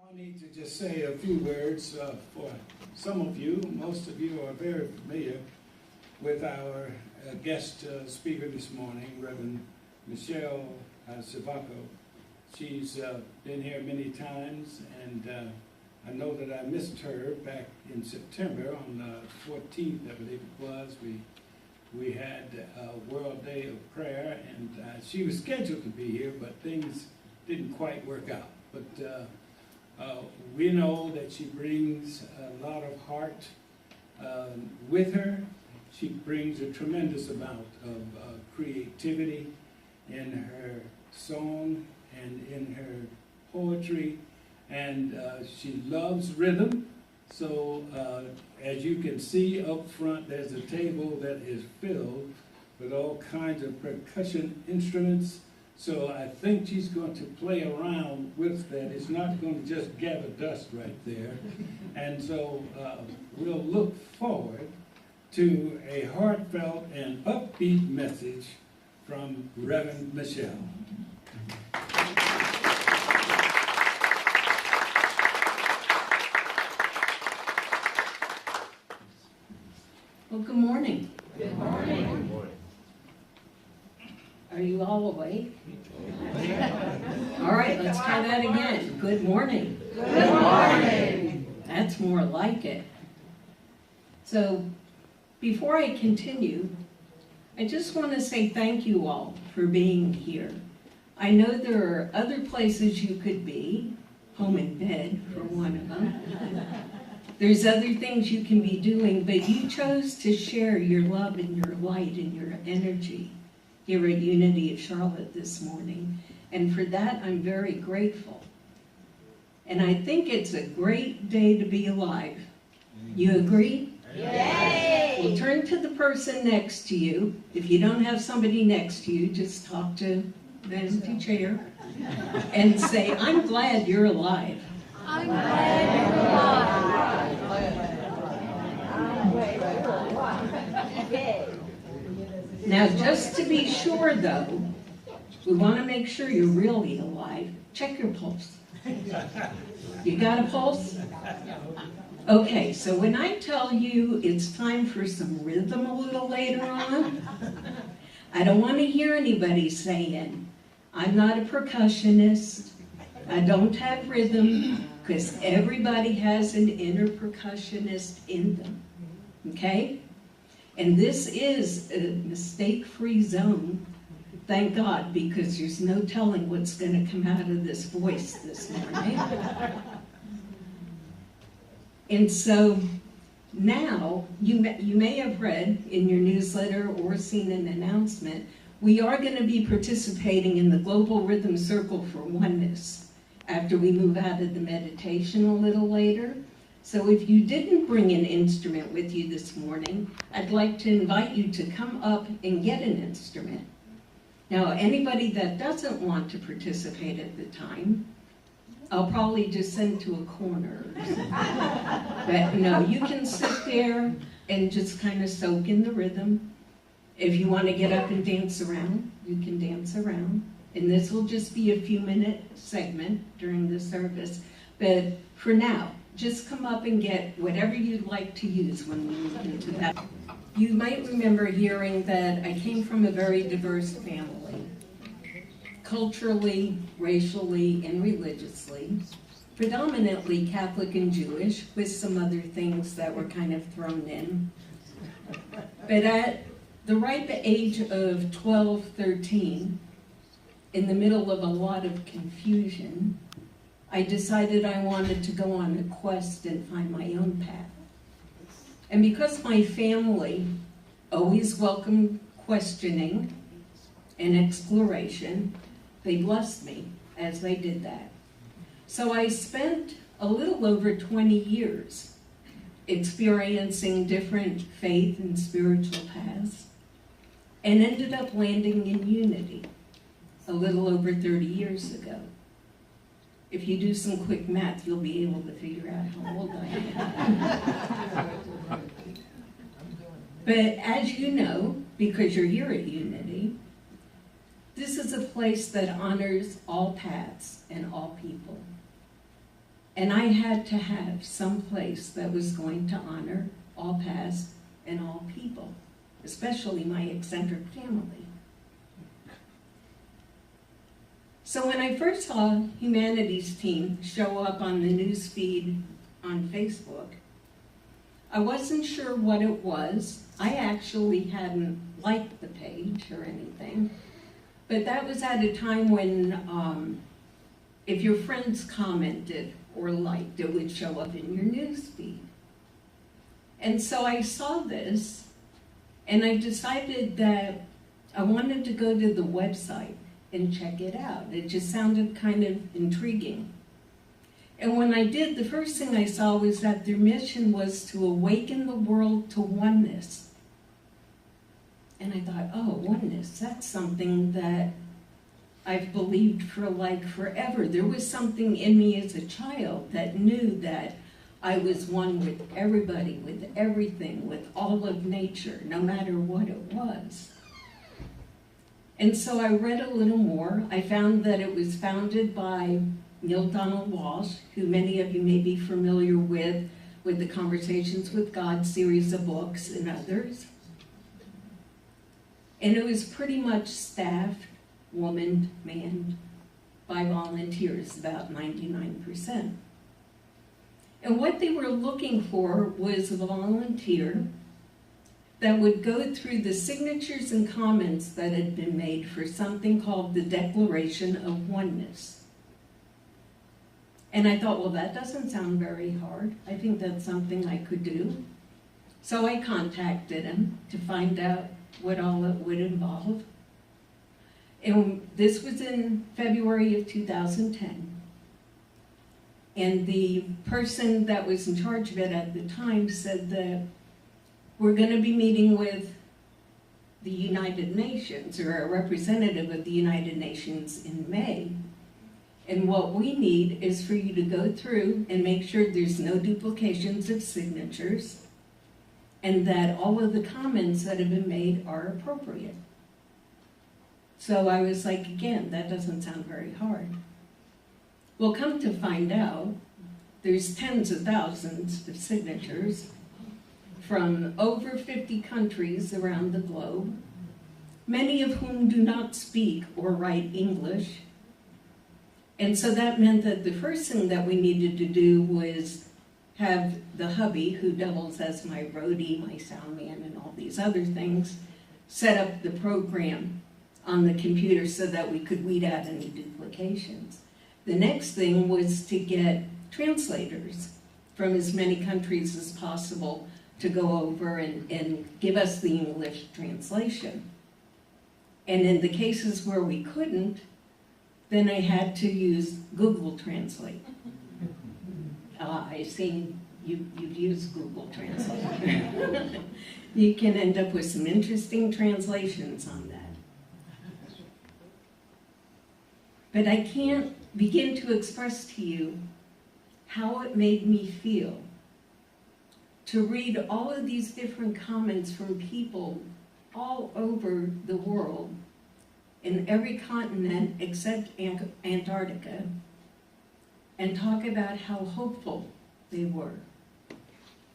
I need to just say a few words for some of you. Most of you are very familiar with our guest speaker this morning, Reverend Michelle Sivako. She's been here many times, and I know that I missed her back in September on the 14th, I believe it was. We had a World Day of Prayer, and she was scheduled to be here, but things didn't quite work out. But we know that she brings a lot of heart with her. She brings a tremendous amount of creativity in her song and in her poetry, and she loves rhythm. So as you can see up front, there's a table that is filled with all kinds of percussion instruments. So I think she's going to play around with that. It's not going to just gather dust right there. And so we'll look forward to a heartfelt and upbeat message from Reverend Michelle. Well, good morning. Good morning. Good morning. Are you all awake? All right, let's try that again. Good morning. Good morning. That's more like it. So, before I continue, I just want to say thank you all for being here. I know there are other places you could be, home in bed for one of them. There's other things you can be doing, but you chose to share your love and your light and your energy here at Unity of Charlotte this morning. And for that, I'm very grateful. And I think it's a great day to be alive. You agree? Yay! Well, turn to the person next to you. If you don't have somebody next to you, just talk to the empty chair and say, I'm glad you're alive. I'm glad you're alive. Now, just to be sure, though, we want to make sure you're really alive. Check your pulse. You got a pulse? Okay, so when I tell you it's time for some rhythm a little later on, I don't want to hear anybody saying, I'm not a percussionist, I don't have rhythm, because everybody has an inner percussionist in them, okay? And this is a mistake-free zone, thank God, because there's no telling what's going to come out of this voice this morning. And so now, you may have read in your newsletter or seen an announcement, we are going to be participating in the Global Rhythm Circle for Oneness after we move out of the meditation a little later. So if you didn't bring an instrument with you this morning, I'd like to invite you to come up and get an instrument. Now, anybody that doesn't want to participate at the time, I'll probably just send to a corner. But no, you can sit there and just kind of soak in the rhythm. If you want to get up and dance around, you can dance around. And this will just be a few-minute segment during the service. But for now, just come up and get whatever you'd like to use when we move into that. You might remember hearing that I came from a very diverse family, culturally, racially, and religiously, predominantly Catholic and Jewish, with some other things that were kind of thrown in. But at the ripe age of 12, 13, in the middle of a lot of confusion, I decided I wanted to go on a quest and find my own path. And because my family always welcomed questioning and exploration, they blessed me as they did that. So I spent a little over 20 years experiencing different faith and spiritual paths, and ended up landing in Unity a little over 30 years ago. If you do some quick math, you'll be able to figure out how old I am. But as you know, because you're here at Unity, this is a place that honors all paths and all people. And I had to have some place that was going to honor all past and all people, especially my eccentric family. So when I first saw Humanities Team show up on the news feed on Facebook, I wasn't sure what it was. I actually hadn't liked the page or anything, but that was at a time when if your friends commented or liked, it would show up in your news feed. And so I saw this, and I decided that I wanted to go to the website and check it out. It just sounded kind of intriguing. And when I did, the first thing I saw was that their mission was to awaken the world to oneness. And I thought, oh, oneness, that's something that I've believed for like forever. There was something in me as a child that knew that I was one with everybody, with everything, with all of nature, no matter what it was. And so I read a little more. I found that it was founded by Neil Donald Walsh, who many of you may be familiar with the Conversations with God series of books and others. And it was pretty much staffed, woman, manned by volunteers, about 99%. And what they were looking for was a volunteer that would go through the signatures and comments that had been made for something called the Declaration of Oneness. And I thought, well, that doesn't sound very hard. I think that's something I could do. So I contacted him to find out what all it would involve. And this was in February of 2010. And the person that was in charge of it at the time said that we're going to be meeting with the United Nations, or a representative of the United Nations in May. And what we need is for you to go through and make sure there's no duplications of signatures, and that all of the comments that have been made are appropriate. So I was like, again, that doesn't sound very hard. Well, come to find out, there's tens of thousands of signatures from over 50 countries around the globe, many of whom do not speak or write English. And so that meant that the first thing that we needed to do was have the hubby, who doubles as my roadie, my sound man, and all these other things, set up the program on the computer so that we could weed out any duplications. The next thing was to get translators from as many countries as possible to go over and give us the English translation. And in the cases where we couldn't, then I had to use Google Translate. I've seen you've used Google Translate. You can end up with some interesting translations on that. But I can't begin to express to you how it made me feel to read all of these different comments from people all over the world, in every continent except Antarctica, and talk about how hopeful they were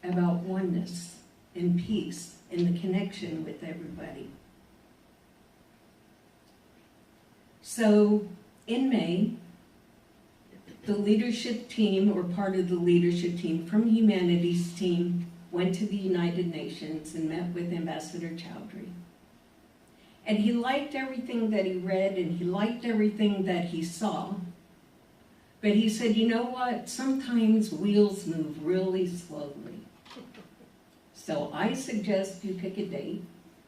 about oneness and peace and the connection with everybody. So in May, the leadership team, or part of the leadership team from Humanities Team, went to the United Nations and met with Ambassador Chowdhury. And he liked everything that he read, and he liked everything that he saw. But he said, you know what? Sometimes wheels move really slowly. So I suggest you pick a date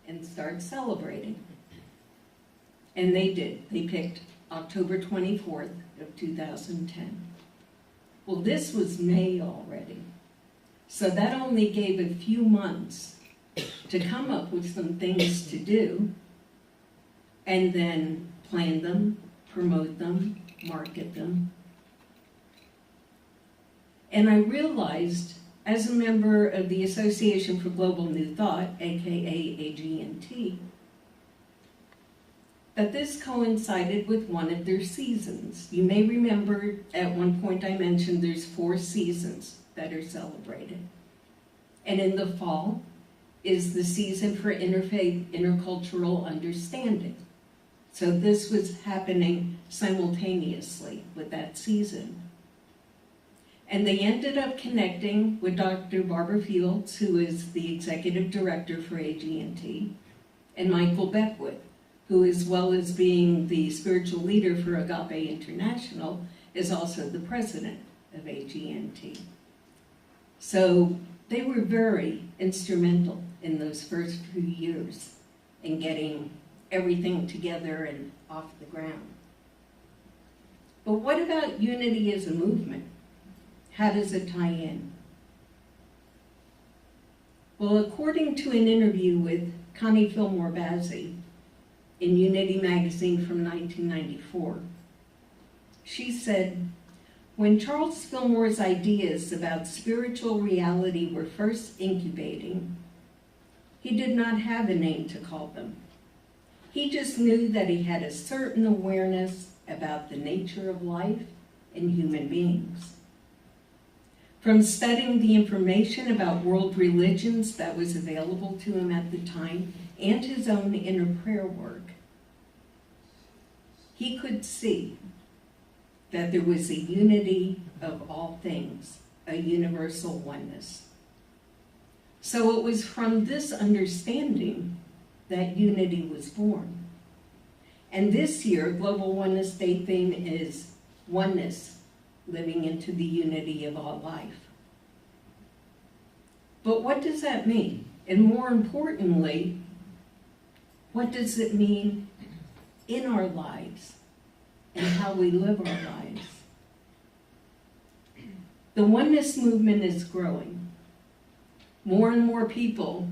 and start celebrating. And they did. They picked October 24th of 2010. Well, this was May already. So that only gave a few months to come up with some things to do, and then plan them, promote them, market them. And I realized, as a member of the Association for Global New Thought, aka AGNT, that this coincided with one of their seasons. You may remember at one point I mentioned there's 4 seasons that are celebrated. And in the fall is the season for interfaith, intercultural understanding. So this was happening simultaneously with that season. And they ended up connecting with Dr. Barbara Fields, who is the executive director for AG&T, and Michael Beckwith, who, as well as being the spiritual leader for Agape International, is also the president of AG&T. So they were very instrumental in those first few years in getting everything together and off the ground. But what about unity as a movement? How does it tie in? Well, according to an interview with Connie Fillmore Bazzi in Unity magazine from 1994, she said, when Charles Fillmore's ideas about spiritual reality were first incubating, he did not have a name to call them. He just knew that he had a certain awareness about the nature of life and human beings. From studying the information about world religions that was available to him at the time and his own inner prayer work, he could see that there was a unity of all things, a universal oneness. So it was from this understanding that unity was born. And this year, Global Oneness Day theme is oneness, living into the unity of all life. But what does that mean? And more importantly, what does it mean in our lives and how we live our lives? The oneness movement is growing. More and more people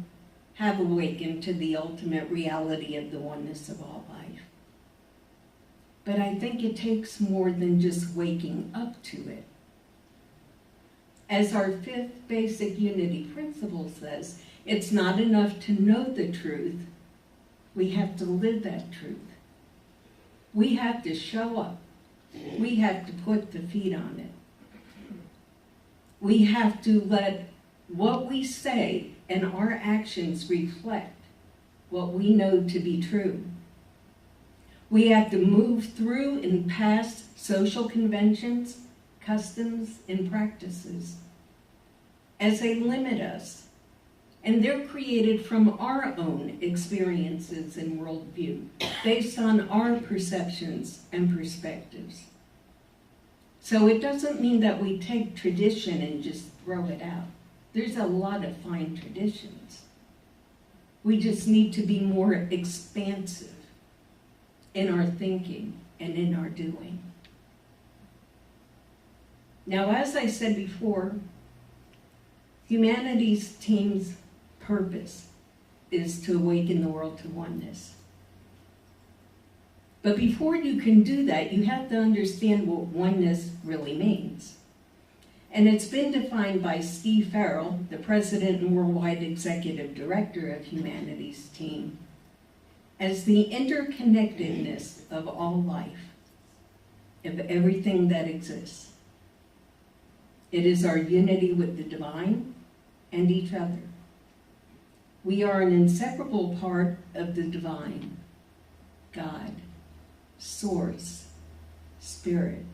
have awakened to the ultimate reality of the oneness of all life. But I think it takes more than just waking up to it. As our 5th basic unity principle says, it's not enough to know the truth. We have to live that truth. We have to show up. We have to put the feet on it. We have to let what we say and our actions reflect what we know to be true. We have to move through and past social conventions, customs, and practices as they limit us. And they're created from our own experiences and worldview, based on our perceptions and perspectives. So it doesn't mean that we take tradition and just throw it out. There's a lot of fine traditions. We just need to be more expansive in our thinking and in our doing. Now, as I said before, humanities team's purpose is to awaken the world to oneness. But before you can do that, you have to understand what oneness really means. And it's been defined by Steve Farrell, the President and Worldwide Executive Director of Humanities Team, as the interconnectedness of all life, of everything that exists. It is our unity with the divine and each other. We are an inseparable part of the divine, God, Source, Spirit.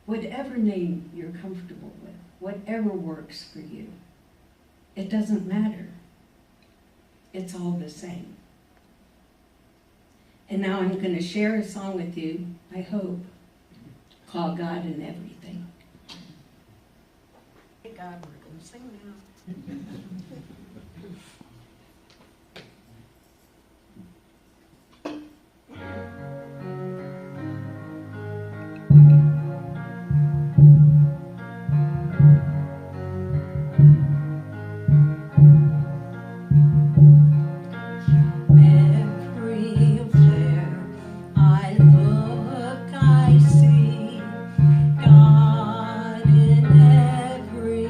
Whatever name you're comfortable with, whatever works for you, it doesn't matter. It's all the same. And now I'm going to share a song with you, I hope, called God in Everything. Hey God, we're going to sing now. Everywhere I look, I see God in everything.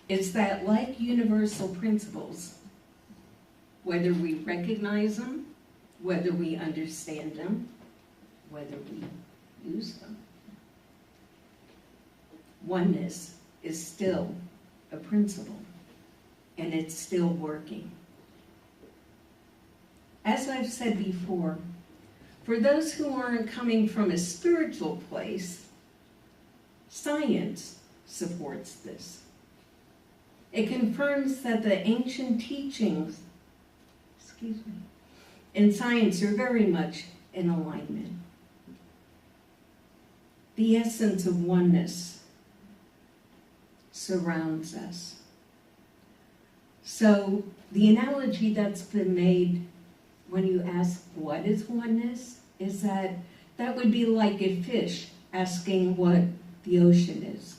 It's that like universal principles, whether we recognize them, whether we understand them, whether we use them, oneness is still a principle, and it's still working. As I've said before, for those who aren't coming from a spiritual place, science supports this. It confirms that the ancient teachings, in science are very much in alignment. The essence of oneness surrounds us. So the analogy that's been made when you ask what is oneness is that would be like a fish asking what the ocean is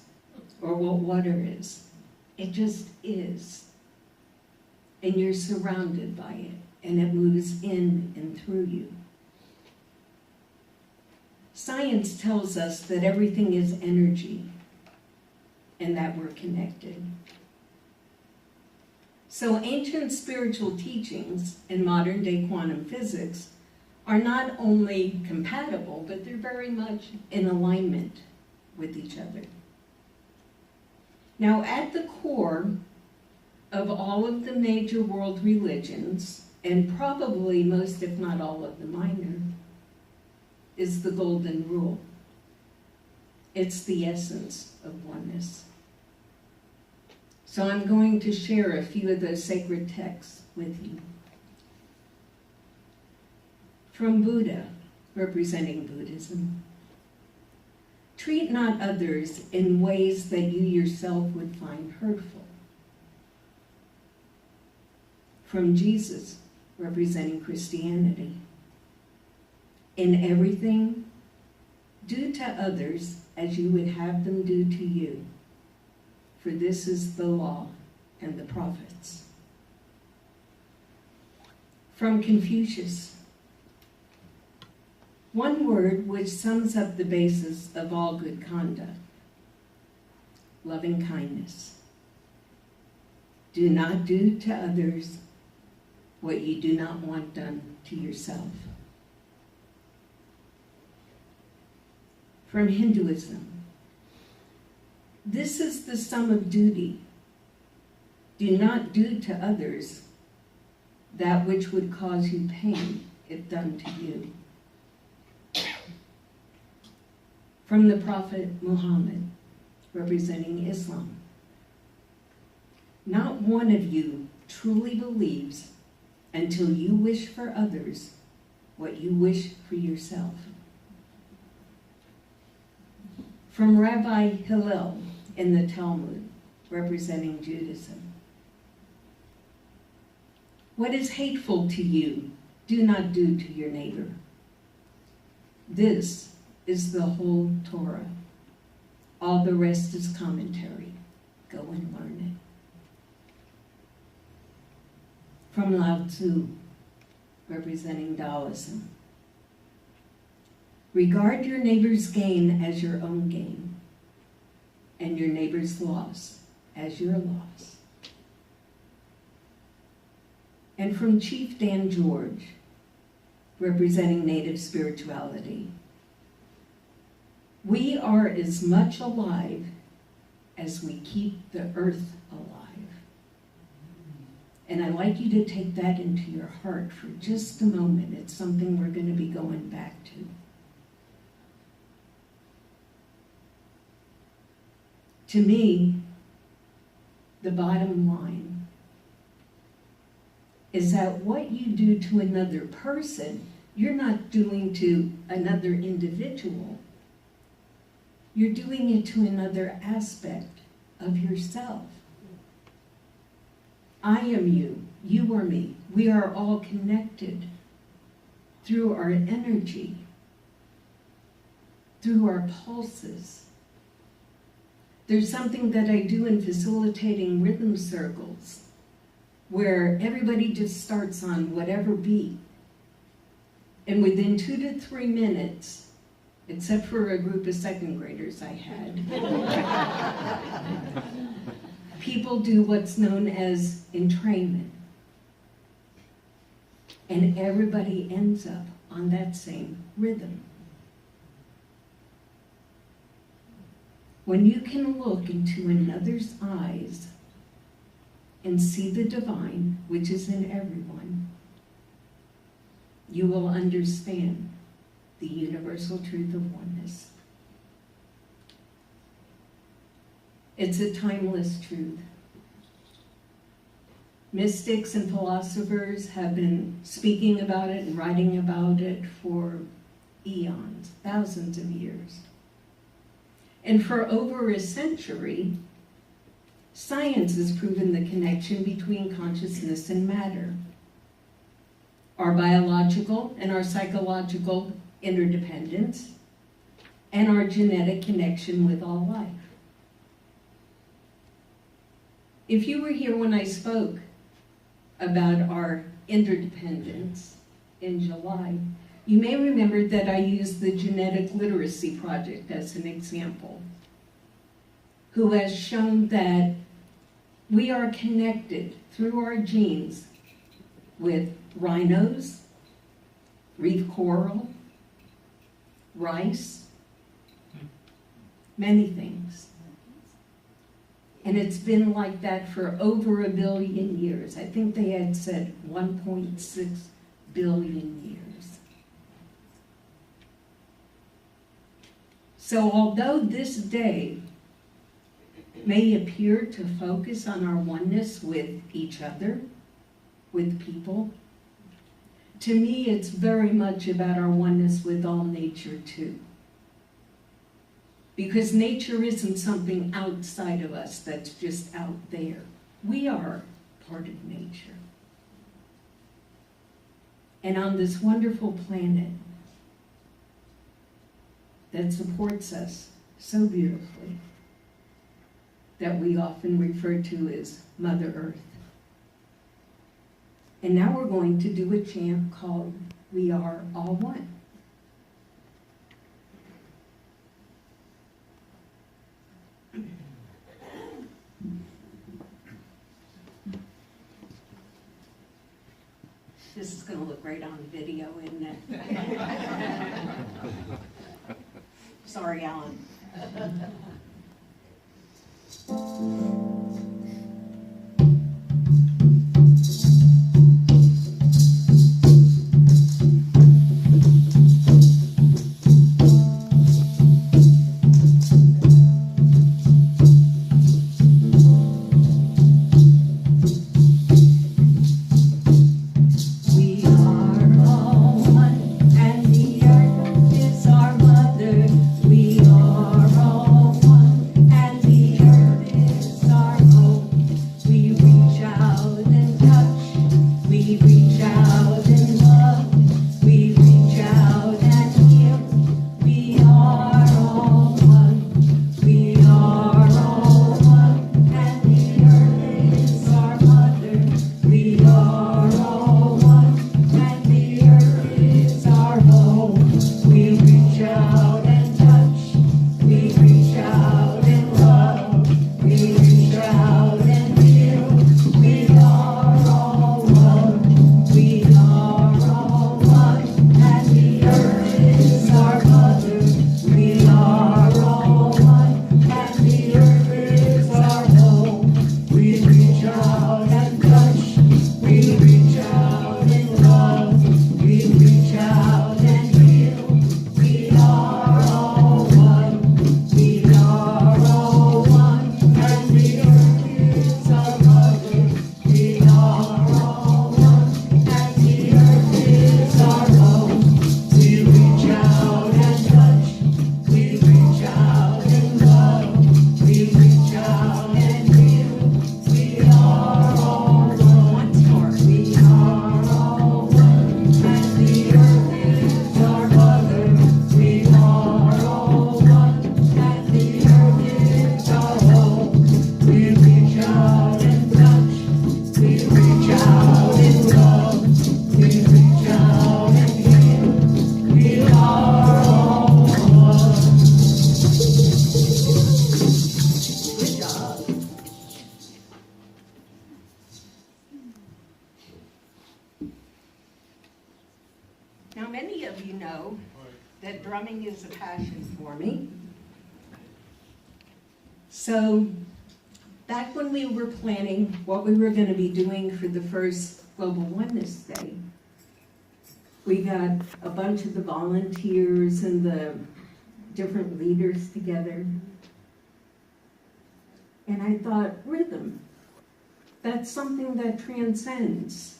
or what water is. It just is. And you're surrounded by it, and it moves in and through you. Science tells us that everything is energy and that we're connected. So ancient spiritual teachings and modern day quantum physics are not only compatible, but they're very much in alignment with each other. Now, at the core of all of the major world religions, and probably most, if not all of the minor, is the golden rule. It's the essence of oneness. So I'm going to share a few of those sacred texts with you. From Buddha, representing Buddhism. Treat not others in ways that you yourself would find hurtful. From Jesus, representing Christianity. In everything, do to others as you would have them do to you, for this is the law and the prophets. From Confucius, one word which sums up the basis of all good conduct: loving kindness. Do not do to others what you do not want done to yourself. From Hinduism, this is the sum of duty. Do not do to others that which would cause you pain if done to you. From the Prophet Muhammad, representing Islam, not one of you truly believes until you wish for others what you wish for yourself. From Rabbi Hillel in the Talmud, representing Judaism, what is hateful to you, do not do to your neighbor. This is the whole Torah. All the rest is commentary. Go and learn it. From Lao Tzu, representing Taoism, regard your neighbor's gain as your own gain, and your neighbor's loss as your loss. And from Chief Dan George, representing Native spirituality, we are as much alive as we keep the earth alive. And I'd like you to take that into your heart for just a moment. It's something we're going to be going back to. To me, the bottom line is that what you do to another person, you're not doing to another individual. You're doing it to another aspect of yourself. I am you, you are me. We are all connected through our energy, through our pulses. There's something that I do in facilitating rhythm circles where everybody just starts on whatever beat. And within 2 to 3 minutes, except for a group of second graders I had, people do what's known as entrainment. And everybody ends up on that same rhythm. When you can look into another's eyes and see the divine, which is in everyone, you will understand the universal truth of oneness. It's a timeless truth. Mystics and philosophers have been speaking about it and writing about it for eons, thousands of years. And for over a century, science has proven the connection between consciousness and matter, our biological and our psychological interdependence, and our genetic connection with all life. If you were here when I spoke about our interdependence in July, you may remember that I used the Genetic Literacy Project as an example, who has shown that we are connected through our genes with rhinos, reef coral, rice, many things. And it's been like that for over 1 billion years. I think they had said 1.6 billion years. So although this day may appear to focus on our oneness with each other, with people, to me it's very much about our oneness with all nature too. Because nature isn't something outside of us that's just out there. We are part of nature. And on this wonderful planet that supports us so beautifully, that we often refer to as Mother Earth. And now we're going to do a chant called We Are All One. This is going to look great on video, isn't it? Sorry, Alan. We are all one, and the earth is our drumming is a passion for me. So back when we were planning what we were going to be doing for the first Global Oneness Day, we got a bunch of the volunteers and the different leaders together. And I thought, rhythm, that's something that transcends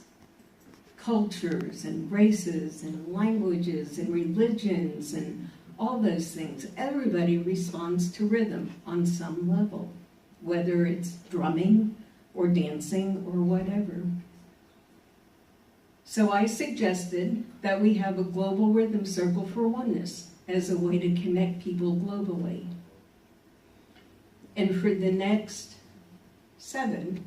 cultures and races and languages and religions and all those things. Everybody responds to rhythm on some level, whether it's drumming or dancing or whatever. So I suggested that we have a global rhythm circle for oneness as a way to connect people globally. And for the next 7,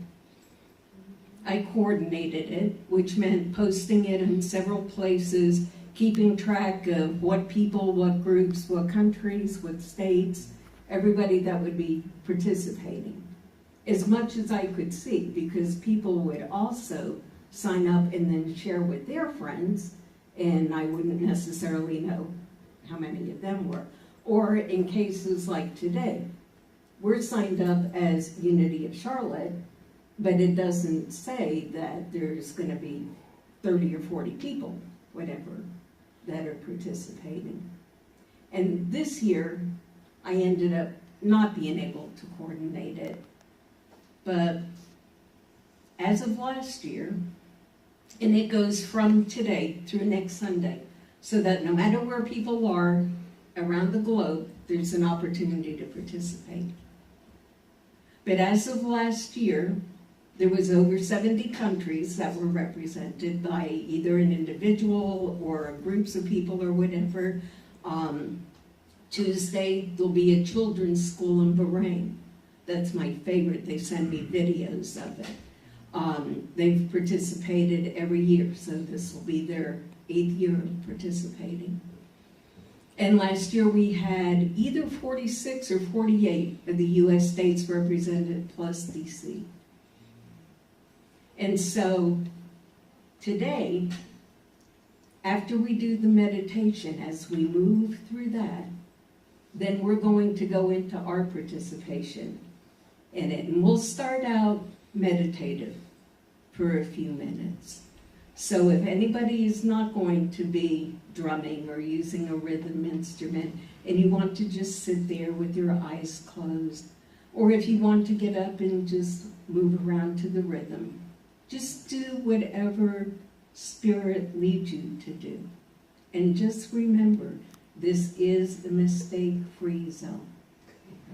I coordinated it, which meant posting it in several places, keeping track of what people, what groups, what countries, what states, everybody that would be participating, as much as I could see, because people would also sign up and then share with their friends, and I wouldn't necessarily know how many of them were. Or in cases like today, we're signed up as Unity of Charlotte, but it doesn't say that there's going to be 30 or 40 people, whatever, that are participating. And this year, I ended up not being able to coordinate it. But as of last year, and it goes from today through next Sunday, so that no matter where people are around the globe, there's an opportunity to participate. But as of last year, there was over 70 countries that were represented by either an individual or groups of people or whatever. Tuesday, there'll be a children's school in Bahrain. That's my favorite. They send me videos of it. They've participated every year, so this will be their 8th year of participating. And last year we had either 46 or 48 of the U.S. states represented, plus D.C. And so today, after we do the meditation, as we move through that, then we're going to go into our participation in it. And we'll start out meditative for a few minutes. So if anybody is not going to be drumming or using a rhythm instrument, and you want to just sit there with your eyes closed, or if you want to get up and just move around to the rhythm, just do whatever Spirit leads you to do. And just remember, this is a mistake-free zone,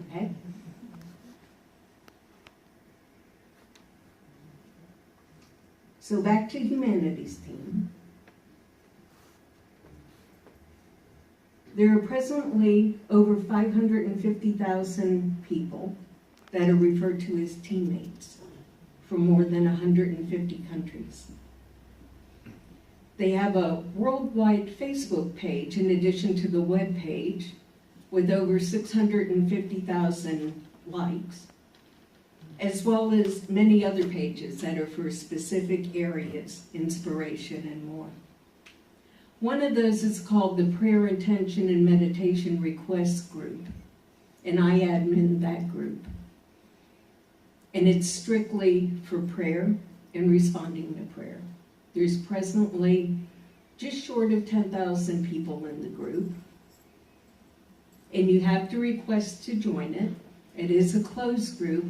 okay? So back to Humanities Team. There are presently over 550,000 people that are referred to as teammates from more than 150 countries. They have a worldwide Facebook page in addition to the web page with over 650,000 likes, as well as many other pages that are for specific areas, inspiration, and more. One of those is called the Prayer Intention and Meditation Requests Group, and I admin that group. And it's strictly for prayer and responding to prayer. There's presently just short of 10,000 people in the group, and you have to request to join it. It is a closed group,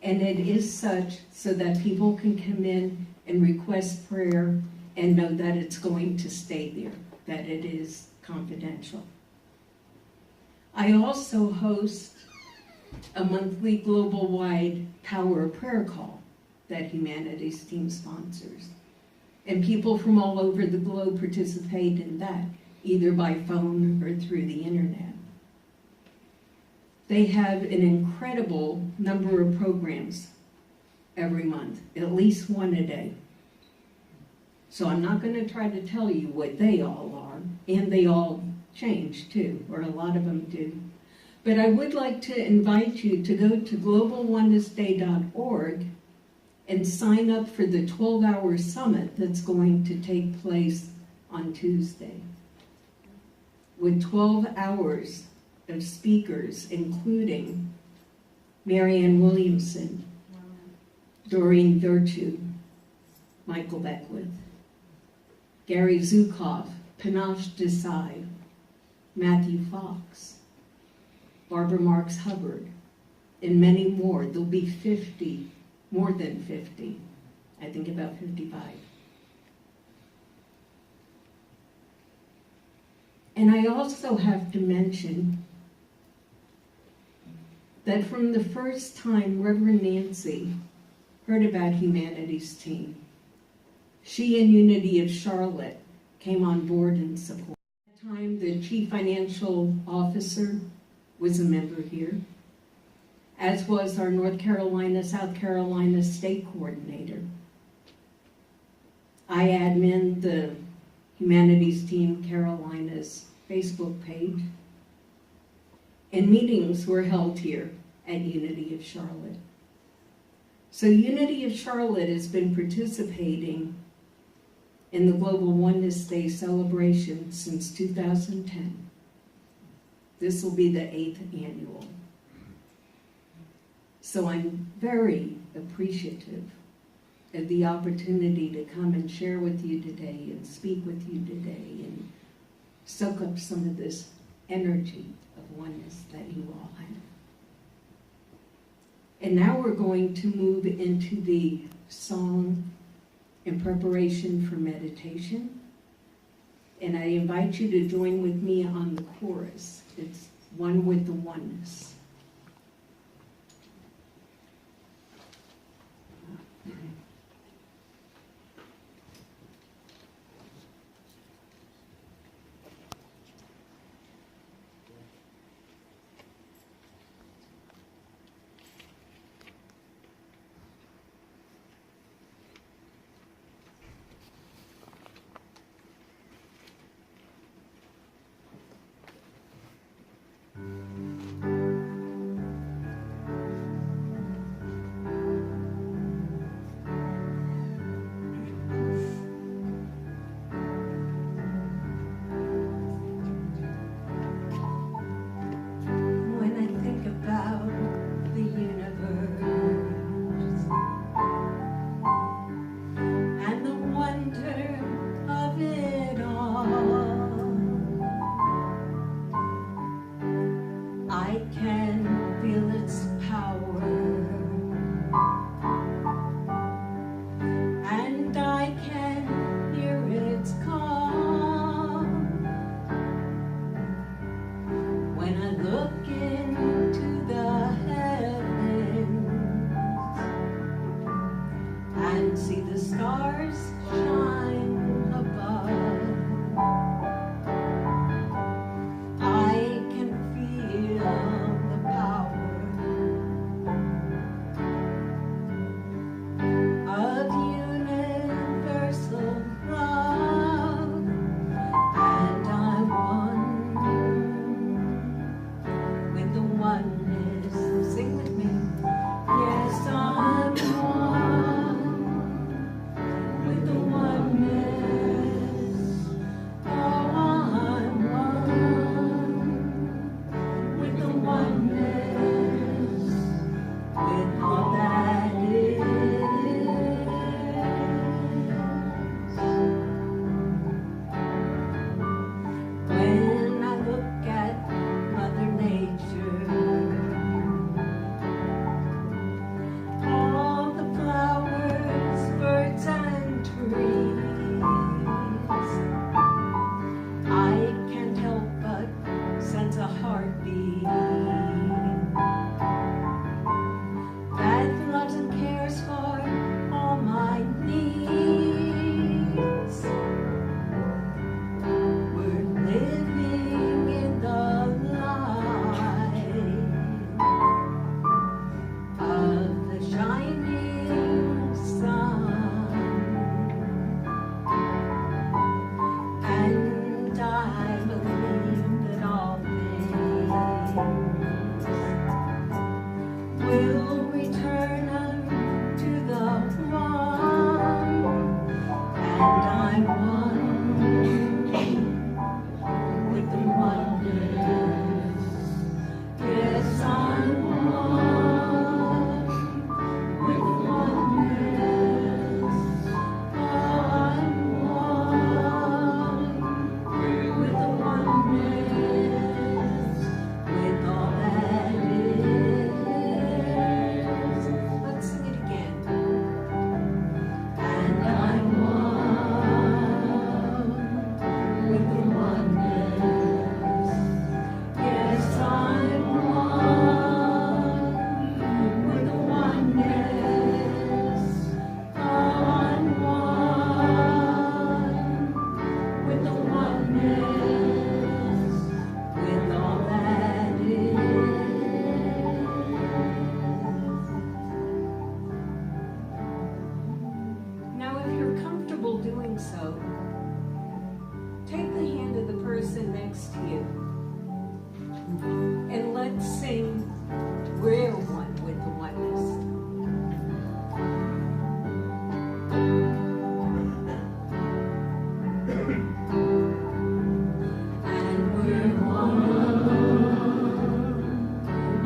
and it is such so that people can come in and request prayer and know that it's going to stay there, that it is confidential. I also host a monthly global-wide Power Prayer Call that Humanities Team sponsors. And people from all over the globe participate in that, either by phone or through the internet. They have an incredible number of programs every month, at least one a day. So I'm not going to try to tell you what they all are, and they all change too, or a lot of them do. But I would like to invite you to go to globalonenessday.org and sign up for the 12-hour summit that's going to take place on Tuesday. with 12 hours of speakers, including Marianne Williamson, Doreen Virtue, Michael Beckwith, Gary Zukov, Panache Desai, Matthew Fox, Barbara Marks Hubbard, and many more. There'll be 50, more than 50, I think about 55. And I also have to mention that from the first time Reverend Nancy heard about Humanities Team, she and Unity of Charlotte came on board in support. At the time, the Chief Financial Officer was a member here, as was our North Carolina, South Carolina State Coordinator. I admin the Humanities Team Carolina's Facebook page, and meetings were held here at Unity of Charlotte. So Unity of Charlotte has been participating in the Global Oneness Day celebration since 2010. This will be the 8th annual. So I'm very appreciative of the opportunity to come and share with you today and speak with you today and soak up some of this energy of oneness that you all have. And now we're going to move into the song in preparation for meditation. And I invite you to join with me on the chorus. It's One with the Oneness.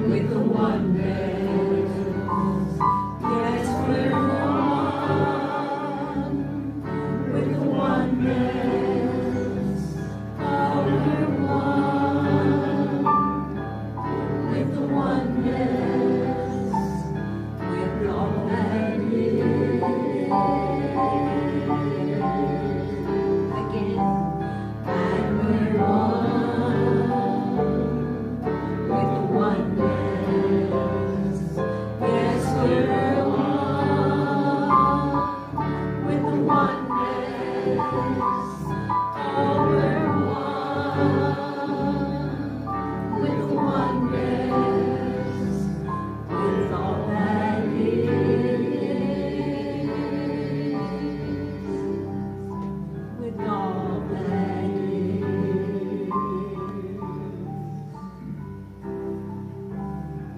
with the oneness. Yes, we're one with the oneness. Oh, we're one with the oneness, with all that is. Again, and we're one with the oneness. Yes, we're one with the oneness. Oh, we're one with the oneness, with all that is, with all that is,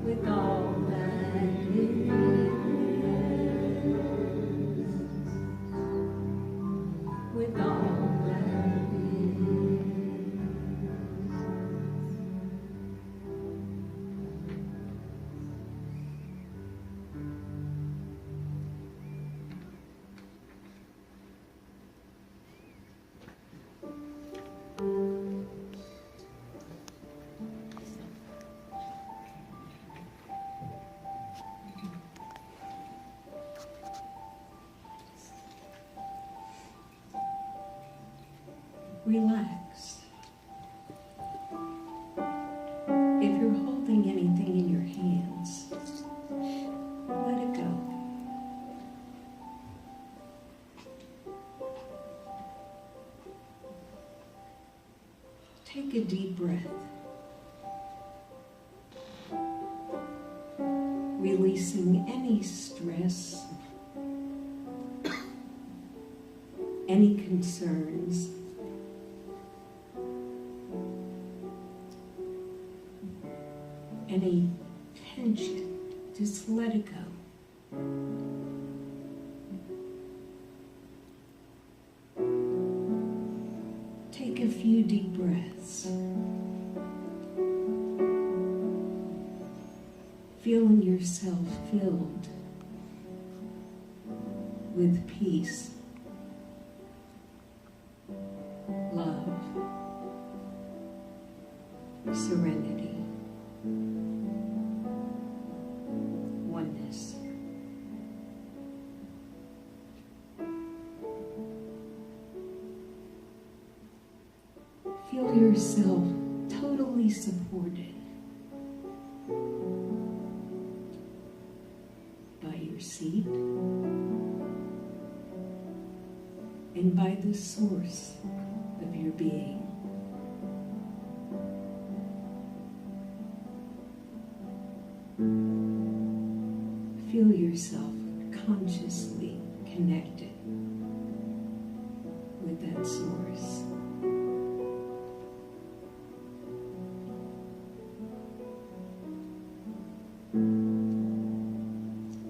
with all that is, with all that relax. If you're holding anything in your hands, let it go. Take a deep breath, releasing any stress, any concerns, any tension. Just let it go. Take a few deep breaths, feeling yourself filled with peace, love, serenity, oneness. Feel yourself totally supported by your seat and by the source of your being. Feel yourself consciously connected with that source.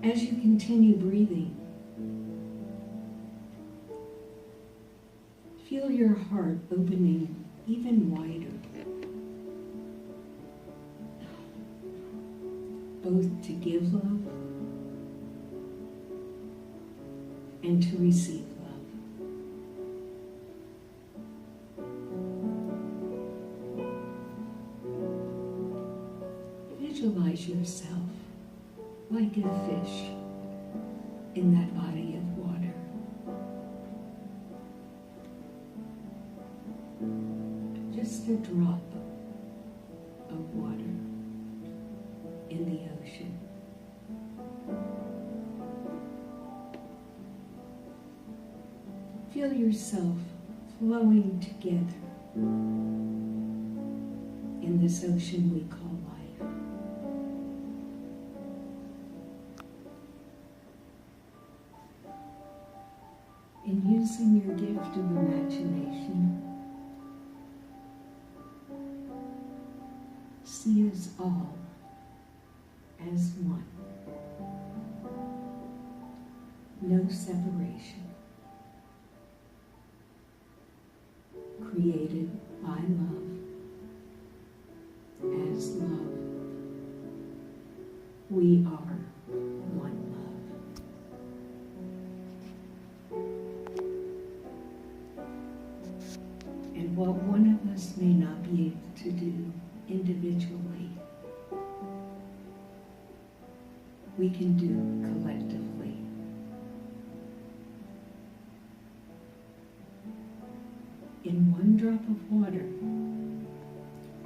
As you continue breathing, feel your heart opening even wider, both to give love and to receive love. Visualize yourself like a fish in that body of water. Just a drop of water in the ocean. Feel yourself flowing together in this ocean we call life. And using your gift of imagination, see us all as one. No separation. Created by love, as love we are one love. And what one of us may not be able to do individually, we can do collectively. In one drop of water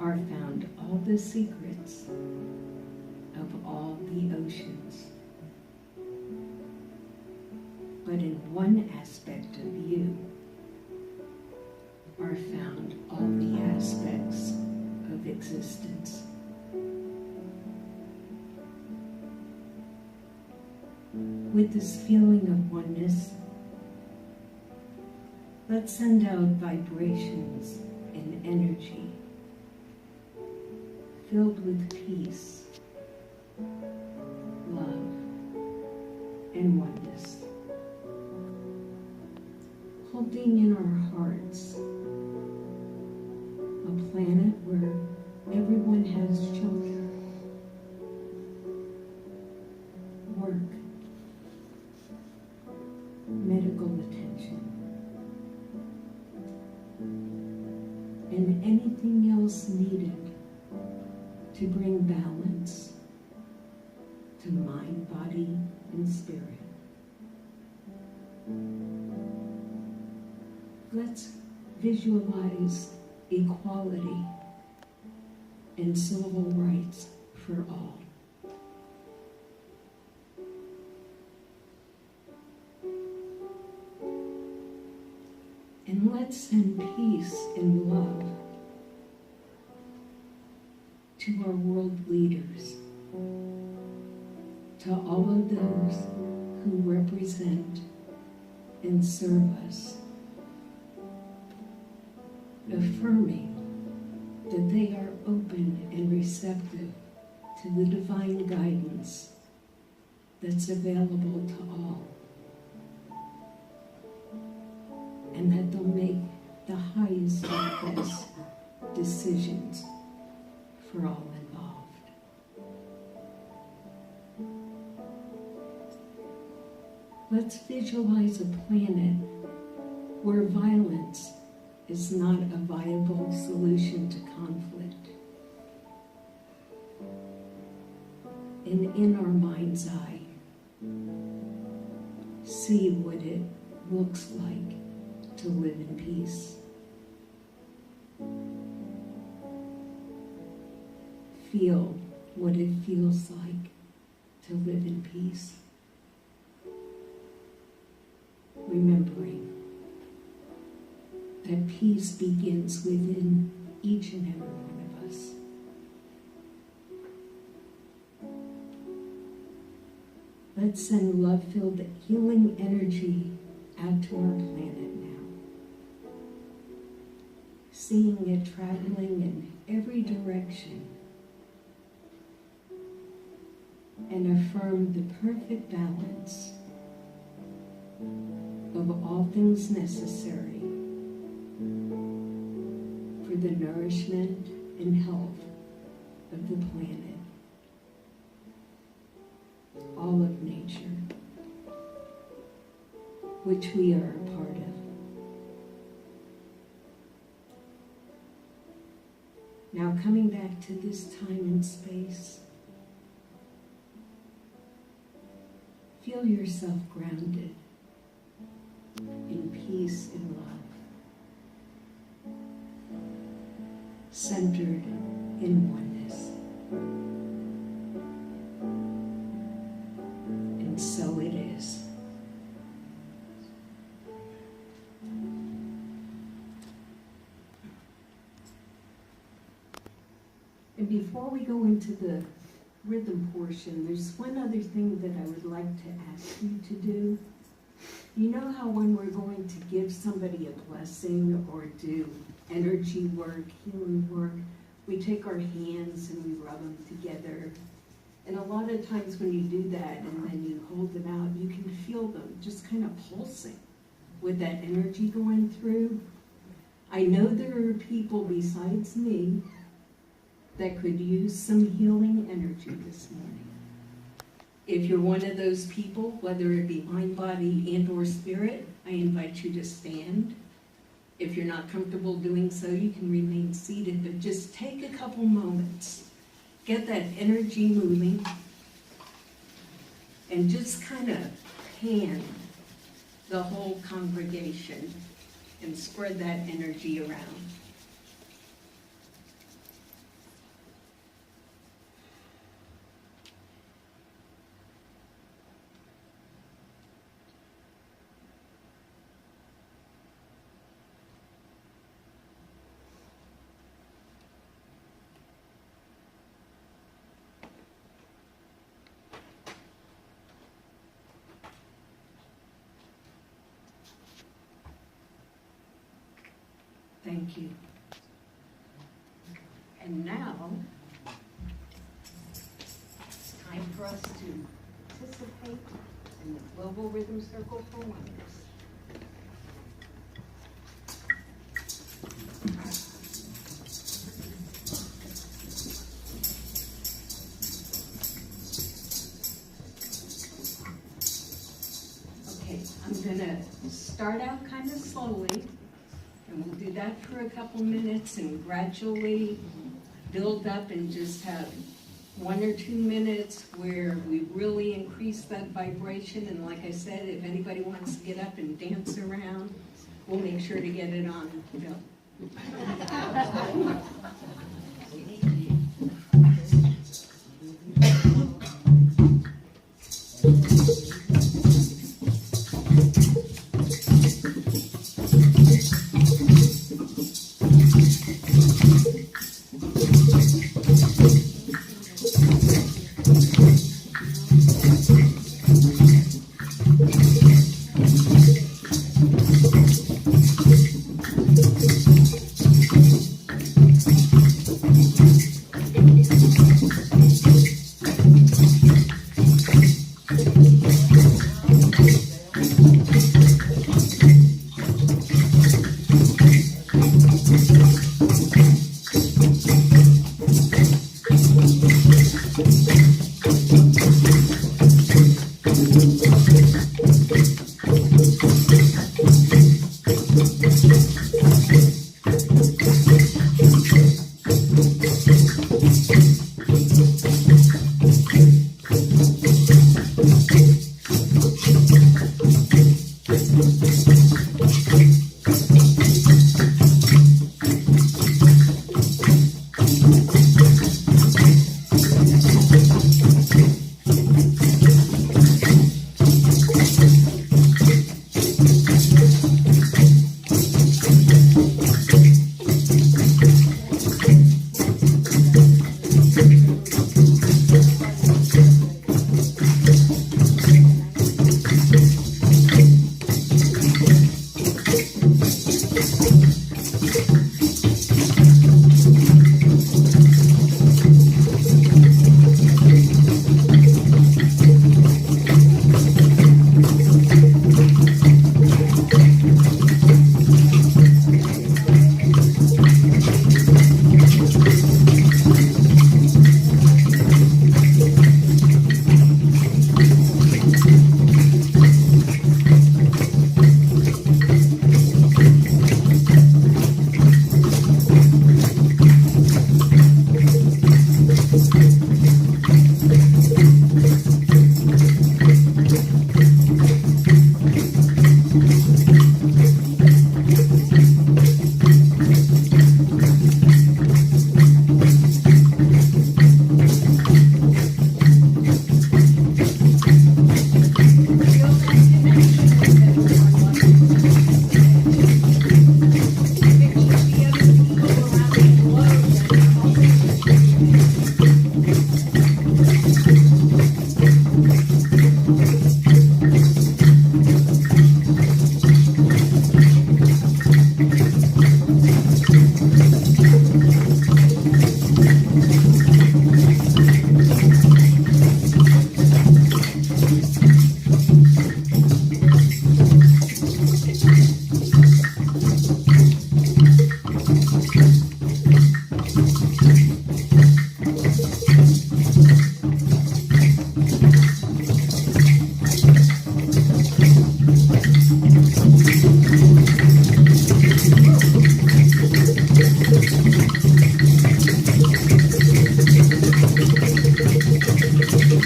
are found all the secrets of all the oceans. But in one aspect of you are found all the aspects of existence. With this feeling of oneness, let's send out vibrations and energy filled with peace, love, and oneness. Holding in our hearts a planet where everyone has children, work, medical attention, and anything else needed to bring balance to mind, body, and spirit. Let's visualize equality and civil rights for all. And let's send peace and love to our world leaders, to all of those who represent and serve us, affirming that they are open and receptive to the divine guidance that's available to all, and that they'll make the highest and best decisions for all involved. Let's visualize a planet where violence is not a viable solution to conflict. And in our mind's eye, see what it looks like to live in peace. Feel what it feels like to live in peace. Remembering that peace begins within each and every one of us. Let's send love-filled healing energy out to our planet now, seeing it traveling in every direction, and affirm the perfect balance of all things necessary for the nourishment and health of the planet, all of nature, which we are a part of. Now coming back to this time and space, feel yourself grounded in peace and love, centered in oneness. And so it is. And before we go into the rhythm portion, there's one other thing that I would like to ask you to do. You know how when we're going to give somebody a blessing or do energy work, healing work, we take our hands and we rub them together. And a lot of times when you do that and then you hold them out, you can feel them just kind of pulsing with that energy going through. I know there are people besides me that could use some healing energy this morning. If you're one of those people, whether it be mind, body, and or spirit, I invite you to stand. If you're not comfortable doing so, you can remain seated, but just take a couple moments. Get that energy moving. And just kind of pan the whole congregation and spread that energy around. Thank you. And now, it's time for us to participate in the Global Rhythm Circle for Oneness. Okay, I'm gonna start out kind of slowly. And we'll do that for a couple minutes and gradually build up and just have 1 or 2 minutes where we really increase that vibration. And like I said, if anybody wants to get up and dance around, we'll make sure to get it on film.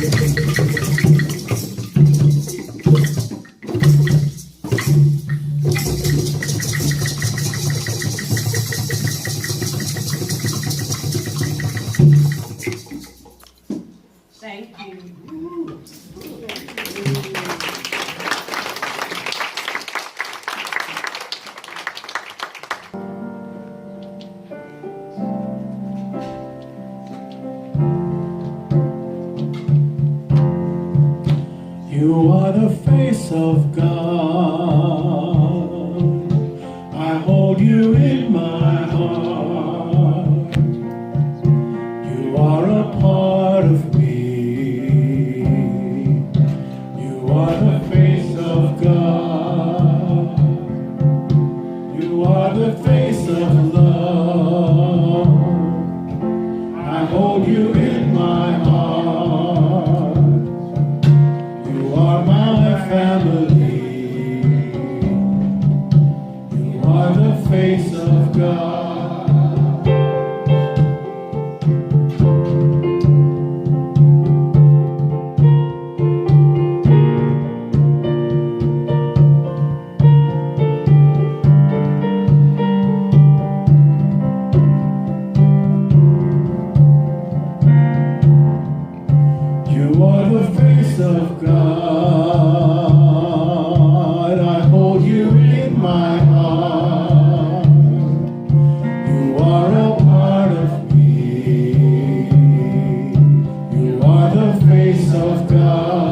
Thank you. You are the face of God. I hold you in my heart. You are a part of me. You are the face of God. You are the face of love. I hold you in my heart. You are my family. You are the face of God. You are the face of God. I hold you in my heart. You are a part of me. You are the face of God.